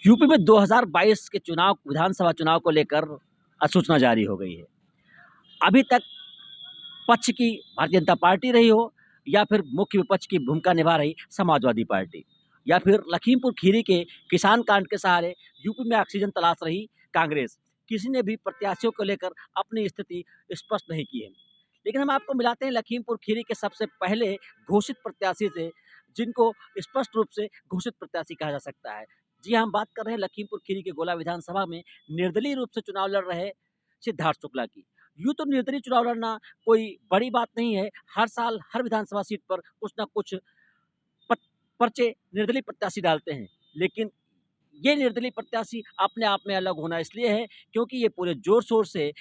UP में 2022 के चुनाव विधानसभा चुनाव को लेकर अधिसूचना जारी हो गई है। अभी तक पक्ष की भारतीय जनता पार्टी रही हो या फिर मुख्य विपक्ष की भूमिका निभा रही समाजवादी पार्टी या फिर लखीमपुर खीरी के किसान कांड के सहारे यूपी में ऑक्सीजन तलाश रही कांग्रेस, किसी ने भी प्रत्याशियों को लेकर अपनी स्थिति स्पष्ट नहीं की है। लेकिन हम आपको मिलाते हैं लखीमपुर खीरी के सबसे पहले घोषित प्रत्याशी से, जिनको स्पष्ट रूप से घोषित प्रत्याशी कहा जा सकता है। जी हाँ, हम बात कर रहे हैं लखीमपुर खीरी के गोला विधानसभा में निर्दलीय रूप से चुनाव लड़ रहे सिद्धार्थ शुक्ला की। यूँ तो निर्दलीय चुनाव लड़ना कोई बड़ी बात नहीं है। हर साल हर विधानसभा सीट पर कुछ ना कुछ प पर्चे निर्दलीय प्रत्याशी डालते हैं। लेकिन ये निर्दलीय प्रत्याशी अपने आप में अलग होना इसलिए है क्योंकि ये पूरे ज़ोर-शोर से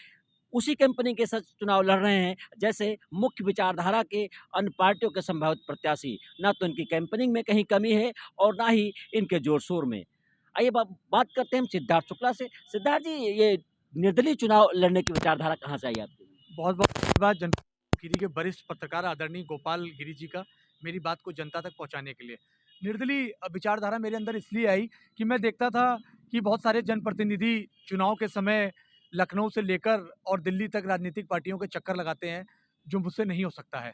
उसी कंपनी के साथ चुनाव लड़ रहे हैं जैसे मुख्य विचारधारा के अन्य पार्टियों के संभावित प्रत्याशी। ना तो इनकी कैंपेनिंग में कहीं कमी है और ना ही इनके ज़ोर-शोर में। आइए बात करते हैं हम सिद्धार्थ शुक्ला से। सिद्धार्थ जी, ये निर्दलीय चुनाव लड़ने की विचारधारा कहाँ से आई आपकी? बहुत-बहुत धन्यवाद जनता गिरी के वरिष्ठ पत्रकार आदरणीय गोपाल गिरी जी का, मेरी बात को जनता तक पहुँचाने के लिए। निर्दलीय विचारधारा मेरे अंदर इसलिए आई कि मैं देखता था कि बहुत सारे जनप्रतिनिधि चुनाव के समय लखनऊ से लेकर और दिल्ली तक राजनीतिक पार्टियों के चक्कर लगाते हैं, जो मुझसे नहीं हो सकता है।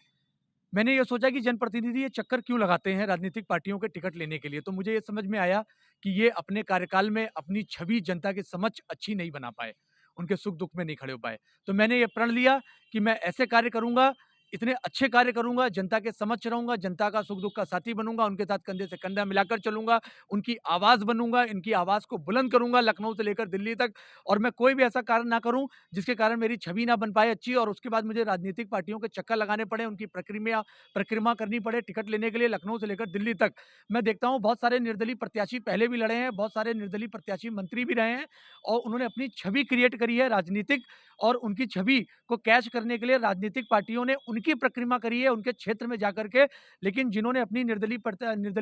मैंने ये सोचा कि जनप्रतिनिधि ये चक्कर क्यों लगाते हैं राजनीतिक पार्टियों के टिकट लेने के लिए, तो मुझे ये समझ में आया कि ये अपने कार्यकाल में अपनी छवि जनता के समक्ष अच्छी नहीं बना पाए, उनके सुख-दुःख में नहीं खड़े हो पाए। तो मैंने ये प्रण लिया कि मैं ऐसे कार्य करूँगा, इतने अच्छे कार्य करूँगा, जनता के समक्ष रहूँगा, जनता का सुख-दुःख का साथी बनूँगा, उनके साथ कंधे से कंधा मिलाकर चलूँगा, उनकी आवाज़ बनूँगा, इनकी आवाज़ को बुलंद करूँगा लखनऊ से लेकर दिल्ली तक, और मैं कोई भी ऐसा कार्य ना करूँ, जिसके कारण मेरी छवि ना बन पाए अच्छी और उसके बाद मुझे राजनीतिक पार्टियों के चक्कर लगाने पड़े, उनकी परिक्रमा करनी पड़े टिकट लेने के लिए लखनऊ से लेकर दिल्ली तक। मैं देखता हूँ बहुत सारे निर्दलीय प्रत्याशी पहले भी लड़े हैं, बहुत सारे निर्दलीय प्रत्याशी मंत्री भी रहे हैं और उन्होंने अपनी छवि क्रिएट करी है राजनीतिक, और उनकी छवि को कैच करने के लिए राजनीतिक पार्टियों ने उनकी परिक्रमा करी है उनके क्षेत्र में जाकर के। लेकिन जिन्होंने अपनी निर्दलीय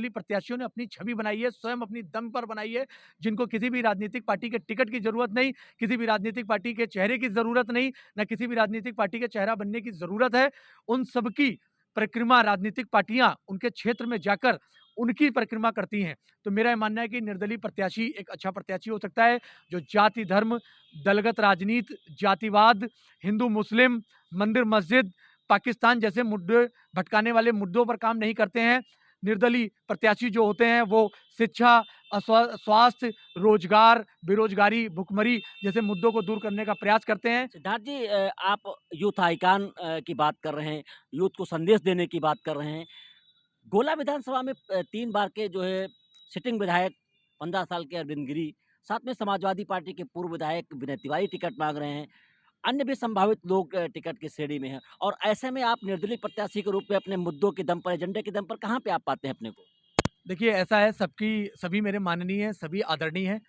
प्रत्याशियों ने अपनी छवि बनाई है, स्वयं अपनी दम पर बनाई है, जिनको किसी भी राजनीतिक पार्टी के टिकट की ज़रूरत नहीं, किसी भी राजनीतिक पार्टी के चेहरे की ज़रूरत नहीं, ना किसी भी राजनीतिक पार्टी के चेहरा बनने की ज़रूरत है। उन सबकी परिक्रमा राजनीतिक पार्टियाँ उनके क्षेत्र में जाकर उनकी परिक्रमा करती हैं। तो मेरा ये मानना है कि निर्दलीय प्रत्याशी एक अच्छा प्रत्याशी हो सकता है, जो जाति, धर्म, दलगत राजनीति, जातिवाद, हिंदू-मुस्लिम, मंदिर-मस्जिद, पाकिस्तान जैसे मुद्दे भटकाने वाले मुद्दों पर काम नहीं करते हैं। निर्दलीय प्रत्याशी जो होते हैं वो शिक्षा, स्वास्थ्य, रोजगार, बेरोजगारी, भुखमरी जैसे मुद्दों को दूर करने का प्रयास करते हैं। सिद्धार्थ जी, आप यूथ आइकॉन की बात कर रहे हैं, यूथ को संदेश देने की बात कर रहे हैं। गोला विधानसभा में 3 बार के जो है सिटिंग विधायक 15 साल के अरविंद गिरी, साथ में समाजवादी पार्टी के पूर्व विधायक विनय तिवारी टिकट माँग रहे हैं। अन्य भी संभावित लोग टिकट की श्रेणी में हैं और ऐसे में आप निर्दलीय प्रत्याशी के रूप में अपने मुद्दों के दम पर, एजेंडे के दम पर कहाँ पे आप पाते हैं अपने को? देखिए, ऐसा है, सभी मेरे माननीय हैं, सभी आदरणीय हैं।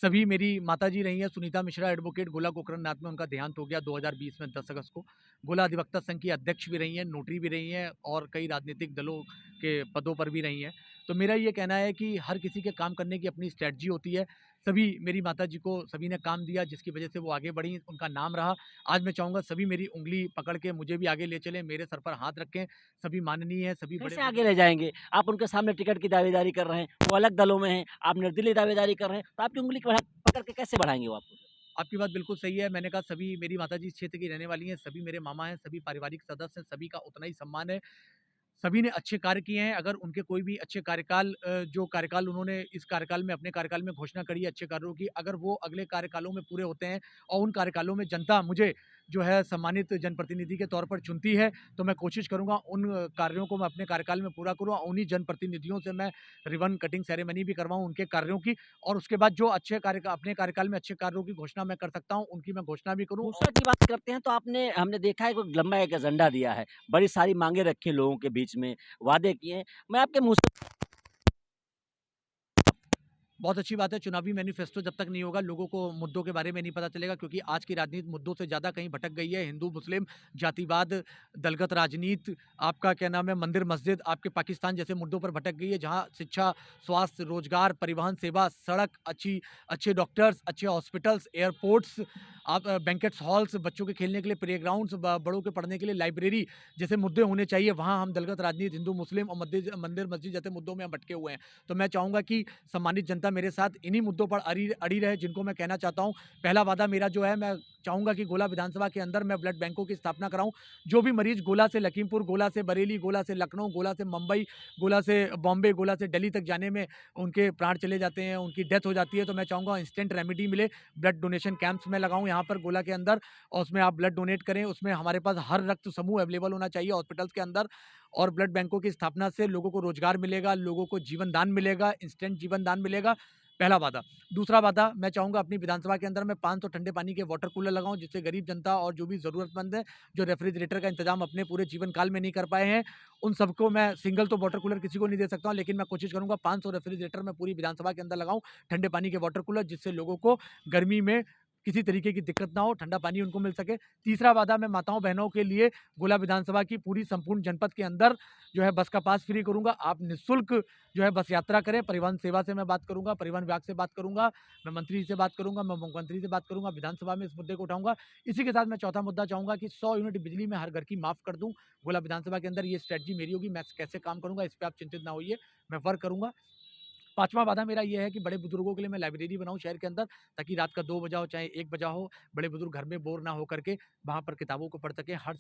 सभी मेरी माताजी रही हैं, सुनीता मिश्रा एडवोकेट, गोला गोकरणनाथ में उनका देहांत हो गया 2020 में 10 अगस्त को। गोला अधिवक्ता संघ की अध्यक्ष भी रही हैं, नोटरी भी रही हैं और कई राजनीतिक दलों के पदों पर भी रही हैं। तो मेरा ये कहना है कि हर किसी के काम करने की अपनी स्ट्रैटेजी होती है। सभी मेरी माताजी को सभी ने काम दिया, जिसकी वजह से वो आगे बढ़ीं, उनका नाम रहा। आज मैं चाहूँगा सभी मेरी उँगली पकड़ के मुझे भी आगे ले चलें, मेरे सर पर हाथ रखें। सभी माननीय हैं, सभी कैसे बड़े-बड़े। आगे ले जाएँगे? आप उनके सामने टिकट की दावेदारी कर रहे हैं, वो अलग दलों में हैं, आप निर्दलीय दावेदारी कर रहे हैं, तो आपकी उँगली पकड़ के कैसे बढ़ाएँगे वो आपको? आपकी बात बिल्कुल सही है। मैंने कहा सभी मेरी माताजी इस क्षेत्र की रहने वाली हैं, सभी मेरे मामा हैं, सभी पारिवारिक सदस्य हैं, सभी का उतना ही सम्मान है। सभी ने अच्छे कार्य किए हैं। अगर उनके कोई भी अच्छे कार्यकाल जो कार्यकाल उन्होंने इस कार्यकाल में अपने कार्यकाल में घोषणा करी है अच्छे कार्यों की, अगर वो अगले कार्यकालों में पूरे होते हैं और उन कार्यकालों में जनता मुझे जो है सम्मानित जनप्रतिनिधि के तौर पर चुनती है, तो मैं कोशिश करूँगा उन कार्यों को मैं अपने कार्यकाल में पूरा करूँ और उन्हीं जनप्रतिनिधियों से मैं रिबन कटिंग सेरेमनी भी करवाऊँ उनके कार्यों की, और उसके बाद जो अच्छे कार्य अपने कार्यकाल में अच्छे कार्यों की घोषणा मैं कर सकता हूँ, उनकी मैं घोषणा भी करूँ। घोषणा की बात करते हैं तो आपने हमने देखा है कोई लंबा एक एजेंडा दिया है, बड़ी सारी माँगें रखी हैं लोगों के बीच में, वादे किए हैं। मैं आपके मुँह से बहुत अच्छी बात है, चुनावी मैनिफेस्टो जब तक नहीं होगा, लोगों को मुद्दों के बारे में नहीं पता चलेगा, क्योंकि आज की राजनीति मुद्दों से ज़्यादा कहीं भटक गई है। हिंदू-मुस्लिम, जातिवाद, दलगत राजनीति, आपका क्या नाम है, मंदिर-मस्जिद, आपके पाकिस्तान जैसे मुद्दों पर भटक गई है, जहाँ शिक्षा, स्वास्थ्य, रोजगार, परिवहन सेवा, सड़क, अच्छे डॉक्टर्स, अच्छे हॉस्पिटल्स, एयरपोर्ट्स, आप बैंकेट्स हॉल्स, बच्चों के खेलने के लिए प्लेग्राउंड्स, ब बड़ों के पढ़ने के लिए लाइब्रेरी जैसे मुद्दे होने चाहिए, वहाँ हम दलगत राजनीति, हिंदू-मुस्लिम और मंदिर-मस्जिद जैसे मुद्दों में हम भटके हुए हैं। तो मैं चाहूँगा कि सम्मानित जनता जनता मेरे साथ इन्हीं मुद्दों पर अड़ी अड़ी रहे, जिनको मैं कहना चाहता हूँ। पहला वादा मेरा जो है, मैं चाहूँगा कि गोला विधानसभा के अंदर मैं ब्लड बैंकों की स्थापना कराऊँ। जो भी मरीज़ गोला से लखीमपुर, गोला से बरेली, गोला से लखनऊ, गोला से मुंबई, गोला से बॉम्बे, गोला से दिल्ली तक जाने में उनके प्राण चले जाते हैं, उनकी डेथ हो जाती है, तो मैं चाहूँगा इंस्टेंट रेमेडी मिले। ब्लड डोनेशन कैंप्स मैं लगाऊँ यहाँ पर गोला के अंदर, और उसमें आप ब्लड डोनेट करें। उसमें हमारे पास हर रक्त समूह अवेलेबल होना चाहिए हॉस्पिटल्स के अंदर, और ब्लड बैंकों की स्थापना से लोगों को रोजगार मिलेगा, लोगों को जीवन दान मिलेगा, इंस्टेंट जीवन दान मिलेगा। पहला वादा। दूसरा वादा, मैं चाहूँगा अपनी विधानसभा के अंदर मैं 500 ठंडे पानी के वाटर कूलर लगाऊँ, जिससे गरीब जनता और जो भी ज़रूरतमंद है, जो रेफ्रिजरेटर का इंतज़ाम अपने पूरे जीवन काल में नहीं कर पाए हैं, उन सबको मैं सिंगल तो वाटर कूलर किसी को नहीं दे सकता हूँ, लेकिन मैं कोशिश करूँगा 500 रेफ्रिजरेटर मैं पूरी विधानसभा के अंदर लगाऊँ, ठंडे पानी के वाटर कूलर, जिससे लोगों को गर्मी में किसी तरीके की दिक्कत ना हो, ठंडा पानी उनको मिल सके। तीसरा वादा, मैं माताओं-बहनों के लिए गोला विधानसभा की पूरी संपूर्ण जनपद के अंदर जो है बस का पास फ्री करूँगा। आप निःशुल्क जो है बस यात्रा करें। परिवहन सेवा से मैं बात करूँगा, परिवहन विभाग से बात करूँगा, मैं मंत्री जी से बात करूँगा, मैं मुख्यमंत्री से बात करूँगा, विधानसभा में इस मुद्दे को उठाऊँगा। इसी के साथ मैं चौथा मुद्दा चाहूँगा कि 100 यूनिट बिजली मैं हर घर की माफ़ कर दूँ। गोला विधानसभा के अंदर ये स्ट्रैटेजी मेरी होगी, मैं कैसे काम करूँगा इस पे आप चिंतित ना होइए, मैं वर्क करूँगा। पाँचवाँ वादा मेरा ये है कि बड़े बुजुर्गों के लिए मैं लाइब्रेरी बनाऊँ शहर के अंदर, ताकि रात का 2 बजा हो चाहे 1 बजा हो, बड़े बुजुर्ग घर में बोर ना हो करके वहाँ पर किताबों को पढ़ सकें। हर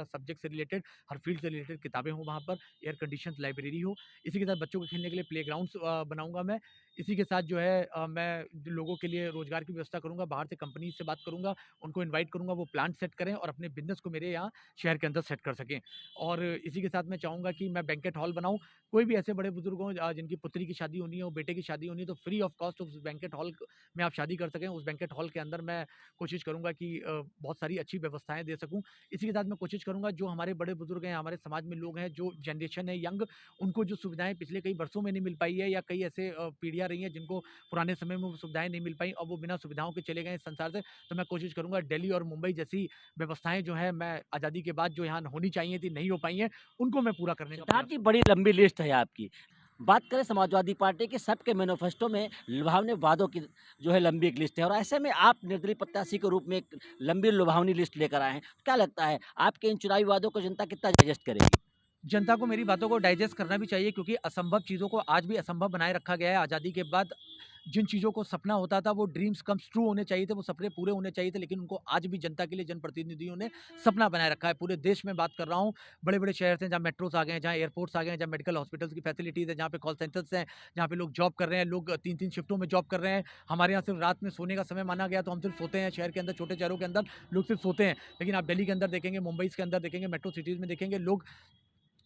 सब्जेक्ट से रिलेटेड, हर फील्ड से रिलेटेड किताबें हों वहाँ पर, एयर कंडीशन्ड लाइब्रेरी हो। इसी के साथ बच्चों को खेलने के लिए प्लेग्राउंड्स बनाऊँगा मैं। इसी के साथ जो है मैं जो लोगों के लिए रोज़गार की व्यवस्था करूँगा, बाहर से कंपनीज़ से बात करूँगा, उनको इनवाइट करूँगा, वो प्लांट सेट करें और अपने बिज़नेस को मेरे यहाँ शहर के अंदर सेट कर सकें। और इसी के साथ मैं चाहूँगा कि मैं बैंक्वेट हॉल बनाऊँ। कोई भी ऐसे बड़े बुजुर्ग हों जिनकी पुत्री की शादी होनी हो, बेटे की शादी होनी है, तो फ्री ऑफ कॉस्ट उस बैंक्वेट हॉल में आप शादी कर सकें। उस बैंक्वेट हॉल के अंदर मैं कोशिश करूँगा कि बहुत सारी अच्छी व्यवस्थाएँ दे सकूँ। इसी के साथ मैं कोशिश करूँगा जो हमारे बड़े बुजुर्ग हैं, हमारे समाज में लोग हैं, जो जनरेशन है यंग, उनको जो सुविधाएँ पिछले कई वर्षों में नहीं मिल पाई है, या कई ऐसे पीढ़ियाँ रही हैं जिनको पुराने समय में वो सुविधाएँ नहीं मिल पाई और वो बिना सुविधाओं के चले गए इस संसार से। तो मैं कोशिश करूँगा दिल्ली और मुंबई जैसी व्यवस्थाएँ जो हैं, मैं आज़ादी के बाद जो यहाँ होनी चाहिए थी, नहीं हो पाई हैं, उनको मैं पूरा करने का सिद्धार्थ प्रयास जी, करूँगा। बड़ी लंबी लिस्ट है आपकी। बात करें समाजवादी पार्टी की, सबके मैनिफेस्टो में लुभावने वादों की जो है लंबी एक लिस्ट है, और ऐसे में आप निर्दलीय प्रत्याशी के रूप में एक लंबी लुभावनी लिस्ट लेकर आए हैं। क्या लगता है, आपके इन चुनावी वादों को जनता कितना डाइजेस्ट करेगी? जनता को मेरी बातों को डाइजेस्ट करना भी चाहिए, क्योंकि असंभव चीज़ों को आज भी असंभव बनाए रखा गया है। आज़ादी के बाद जिन चीज़ों को सपना होता था, वो ड्रीम्स कम्स ट्रू होने चाहिए थे, वो सपने पूरे होने चाहिए थे, लेकिन उनको आज भी जनता के लिए जनप्रतिनिधियों ने सपना बनाए रखा है। पूरे देश में बात कर रहा हूँ, बड़े-बड़े शहर हैं जहाँ मेट्रोस आ गए हैं, जहाँ एयरपोर्ट्स आ गए हैं, जहाँ मेडिकल हॉस्पिटल्स की फैसिलिटीज़ है, जहाँ पे कॉल सेंटर्स हैं, जहाँ पे लोग जॉब कर रहे हैं, लोग 3-3 शिफ्टों में जॉब कर रहे हैं। हमारे यहाँ सिर्फ रात में सोने का समय माना गया, तो हम सिर्फ सोते हैं शहर के अंदर, छोटे शहरों के अंदर लोग सिर्फ सोते हैं। लेकिन आप दिल्ली के अंदर देखेंगे, मुंबई के अंदर देखेंगे, मेट्रो सिटीज़ में देखेंगे, लोग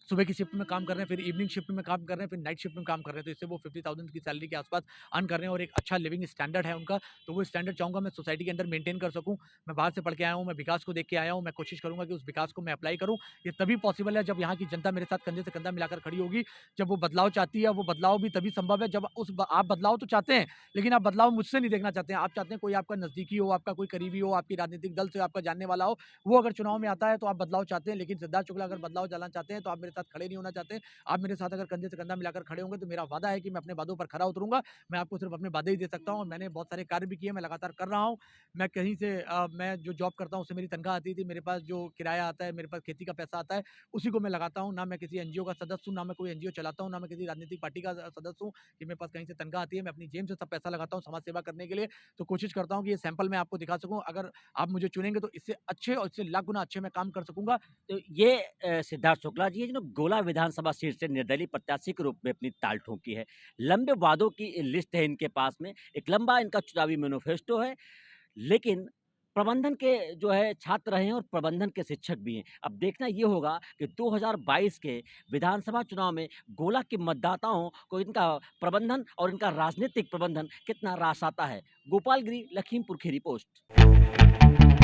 सुबह की शिफ्ट में काम कर रहे हैं, फिर इवनिंग शिफ्ट में काम कर रहे हैं, फिर नाइट शिफ्ट में काम कर रहे हैं, तो इससे वो 50,000 की सैलरी के आसपास अर्न कर रहे हैं और एक अच्छा लिविंग स्टैंडर्ड है उनका। तो वो स्टैंडर्ड चाहूँगा मैं सोसाइटी के अंदर मेंटेन कर सकूँ। मैं बाहर से पढ़ के आया हूँ, मैं विकास को देख के आया हूँ, मैं कोशिश करूँगा कि उस विकास को मैं अप्लाई करूँ। ये तभी पॉसिबल है जब यहाँ की जनता मेरे साथ कंधे से कंधा मिलाकर खड़ी होगी, जब वो बदलाव चाहती है। वो बदलाव भी तभी संभव है जब आप बदलाव तो चाहते हैं, लेकिन आप बदलाव मुझसे नहीं देखना चाहते हैं। आप चाहते हैं कोई आपका नज़दीकी हो, आपका कोई करीबी हो, आपकी राजनीतिक दल से आपका जानने वाला हो, वो अगर चुनाव में आता है तो आप बदलाव चाहते हैं। लेकिन सिद्धार्थ शुक्ला अगर बदलाव लाना चाहते हैं, तो आप मेरे साथ खड़े नहीं होना चाहते। आप मेरे साथ अगर कंधे से कंधा मिलाकर खड़े होंगे, तो मेरा वादा है कि मैं अपने वादों पर खरा उतरूँगा। मैं आपको सिर्फ़ अपने वादे ही दे सकता हूँ, और मैंने बहुत सारे कार्य भी किए, मैं लगातार कर रहा हूँ। मैं कहीं से मैं जो जॉब करता हूँ उससे मेरी तनख्वाह आती थी, मेरे पास जो किराया आता है, मेरे पास खेती का पैसा आता है, उसी को मैं लगाता हूँ। ना मैं किसी एनजीओ का सदस्य हूँ, ना मैं कोई एनजीओ चलाता हूँ, ना मैं किसी राजनीतिक पार्टी का सदस्य हूँ कि मेरे पास कहीं से तनख्वाह आती है। मैं अपनी जेब से सब पैसा लगाता हूँ समाज सेवा करने के लिए। तो कोशिश करता हूँ कि ये सैंपल मैं आपको दिखा सकूँ। अगर आप मुझे चुनेंगे तो इससे अच्छे और इससे लाख गुना अच्छे मैं काम कर सकूँगा। तो ये सिद्धार्थ शुक्ला जी, ये जो गोला विधानसभा सीट से निर्दलीय प्रत्याशी के रूप में अपनी ताल ठोकी है, लंबे वादों की लिस्ट है इनके पास में, एक लंबा इनका चुनावी मैनिफेस्टो है, लेकिन प्रबंधन के जो है छात्र रहे हैं और प्रबंधन के शिक्षक भी हैं। अब देखना ये होगा कि 2022 के विधानसभा चुनाव में गोला के मतदाताओं को इनका प्रबंधन और इनका राजनीतिक प्रबंधन कितना रास आता है। गोपाल गिरी, लखीमपुर खीरी पोस्ट।